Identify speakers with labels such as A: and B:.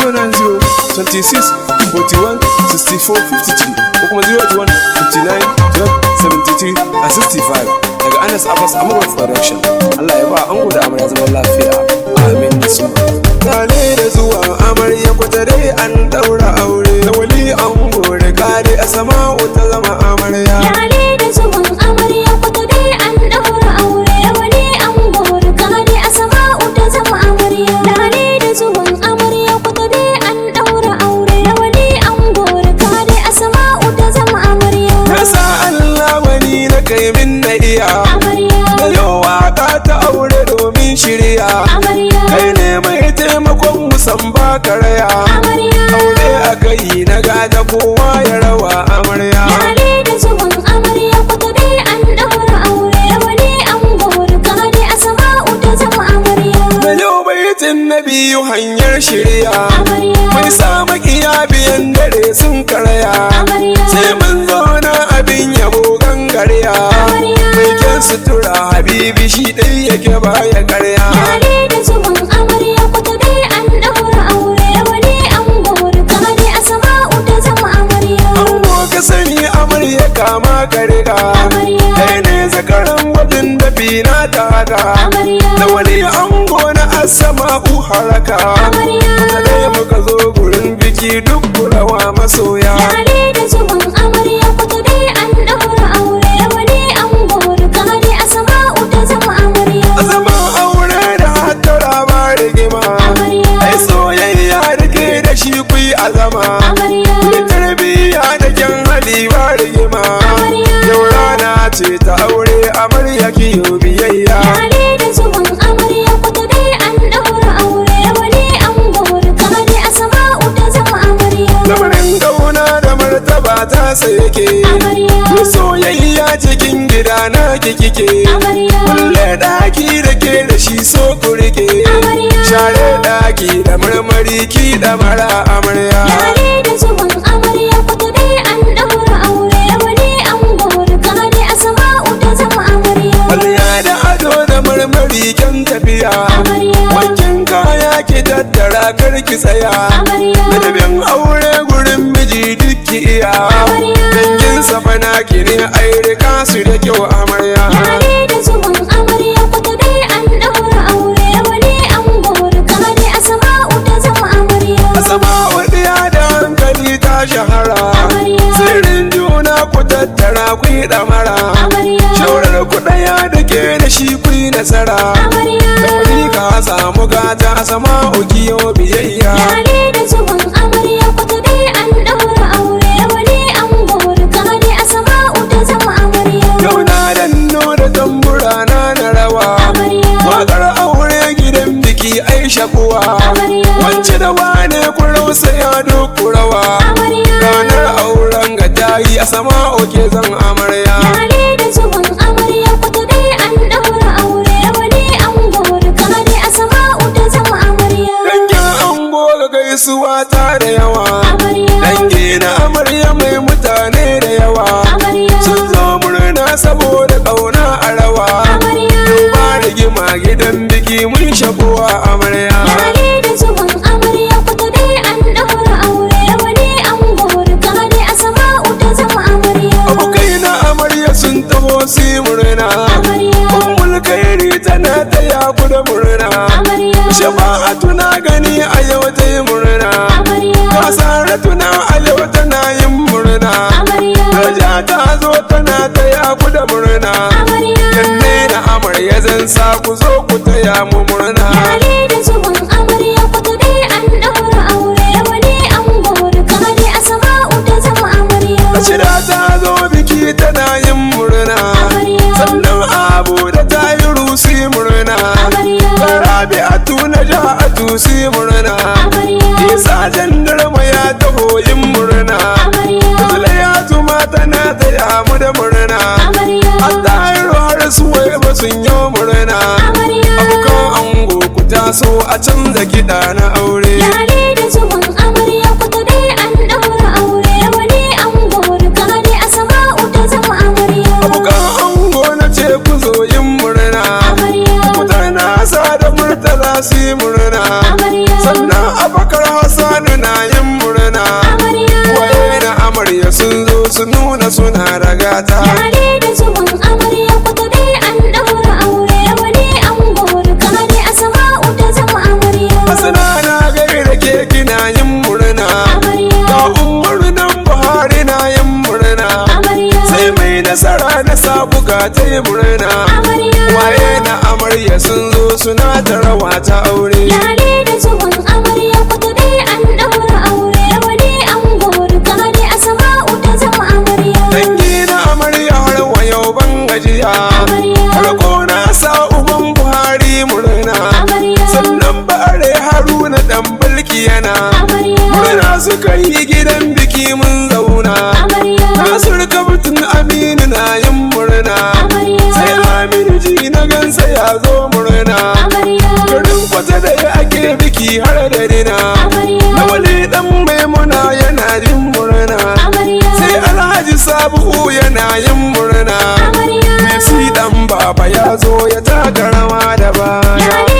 A: 090 26 41 64 53 ko kuma 081 59 12 73 a 65 daga Anas Abbas Amurwa Production. Allah ya ba ango da amarya zaman lafiya, amin da su. Lale da zuwa amarya kwata dai an daura aure, da wali ango da kare a sama'u ta zama amarya.
B: Lale da zuwan amarya kwata dai an daura aure, da wali ango da kare a sama'u ta zama amarya. Lale da zuwan amarya kwata dai an daura aure, da wali ango da kare a sama'u ta zama amarya.
A: Nasa Allah wani na kai min na iya, da yau waka ta aure domin shirya. Kai ne mai taimakon musan ba karaya, aure a kai na gada kowa ya rawa amarya.
B: Lale da zuwan amarya kwata dai an daura aure, da wali ango da kare a sama'u ta zama amarya.
A: Da yau baitin na biyu hanyar shirya, mai sa makiya biyan dare sun karaya, sai mun zauna abin yabo gangariya. Mai kyan sutura habibi shi ɗai yake baya karya.
B: Lale da zuwan amarya kwata dai an daura aure, da wali ango da kare a sama'u ta zama amarya.
A: Ango ka sani amarya kama ka riga, kai ne zakaran gwajin dafi na ta haka. Da wani ango na asama'u haraka, da dai muka zo gurin biki duk kulawa masoya.
B: Lale da zuwan amarya kwata dai an daura aure, da wali ango da kare a sama'u ta zama amarya.
A: A zama aure da hattara ba rigima, ai soyayya da ke da shi kui a zama. Mai tarbiyya da kyan hali ba rigima, yau rana ce ta aure amarya kiyo biyayya.
B: Lale da zuwan amarya kwata dai an daura aure, da wali ango da kare a sama'u ta zama amarya.
A: Lamarin gauna da martaba ta sai yake, ku soyayya cikin gida na kike. Kulle daki da ke da shi so ku rike, share daki da marmari ki da mara amarya.
B: Lale da zuwan amarya kwata dai an daura aure, da wali ango da kare a sama'u ta zama amarya.
A: Kwalliya da ado da marmari kyan tafiya, wankin kaya ki tattara kar ki tsaya. Ladabin aure gurin miji duk ki iya, dangin safana ki ne airika su da kyau amarya.
B: Lale da zuwan amarya kwata dai an daura aure, da wali ango da kare a sama'u ta zama amarya.
A: A sama wadiya da hankali ta shahara, sirrin juna ku tattara ku yi damara. Shaurar ku ɗaya da ke da shi ku yi nasara, da wani ka samu gata a sama ukiyo biyayya.
B: Lale da zuwan amarya kwata dai an daura aure, da wali ango da kare a sama'u ta zama amarya.
A: Yau na danno da tambura na rawa, waƙar aure gidan biki aisha kuwa. Wance da wane ku rausa ya duk rawa, ranar auren ga tayi a sama oke zan amarya.
B: Lale da zuwan amarya kwata dai an daura aure, da wali ango da kare a sama'u ta zama amarya.
A: Dangin ango ga gaisuwa ta da yawa, dangi na amarya mai mutane da yawa, sun zo murna saboda ƙauna a rawa. Yau ba rigima gidan biki mun shakuwa amarya.
B: Lale da zuwan amarya kwata dai an daura aure, da wali ango da kare a sama'u ta zama amarya.
A: Abokai na amarya sun taho su yi murna, ummul kairi tana taya ku da murna. Shafa'atu na gani a yau ta yi murna, Kasaratu na a yau tana yin murna. Raja ta zo tana taya ku da murna, yanne na amarya zan sa ku zo ku taya mu murna.
B: Lale da zuwan amarya kwata dai an daura aure, da wali ango da kare a sama'u ta zama amarya.
A: Shida ta zo biki tana yin murna, sannan abu da ta yi rusi murna. Rabi'atu na ja'atu si murna, Isa jandarma ya taho yin murna. Zuliyatu ma tana taya mu da murna, Attahiru har suwai ba sun yi murna. Abokan ango ku taso a canza kiɗa na aure.
B: Lale da zuwan amarya kwata dai an daura aure, da wali ango da kare a sama'u ta zama amarya.
A: Abokan ango na ce ku zo yin murna, ku tana sa da murtala su yi murna. Sannan abakar Hassan gata.
B: Lale da zuwan amarya kuta dai an ɗaura aure. Rawani an gori kare Asma'u ta zama amarya.
A: Hasana na gaira ke kina yin murna. Ga Umaru nan Buhari na yin murna. Sai mai nasara na sabuka ta yi murna. Waye na amarya sun zo suna ta rawa ta aure.
B: Lale da zuwan amarya kuta dai an ɗaura aure. Rawani an gori kare Asma'u ta zama amarya.
A: Dangi na amarya har wa yau ban gajiya. Farko na sa uban Buhari murna. Sannan bare Haruna dan bulki yana. Murna suka yi gidan biki mun zauna. Nasir Kabtun Aminu na yin murna. Sai Aminu ji na gansa ya zo murna. Garin kwata da ya ake biki har da dina. Na wani dan maimuna yana yin murna. Sai Alhaji Sabu yana yin murna. Messi dan baba ya zo ya taka rawa da baya.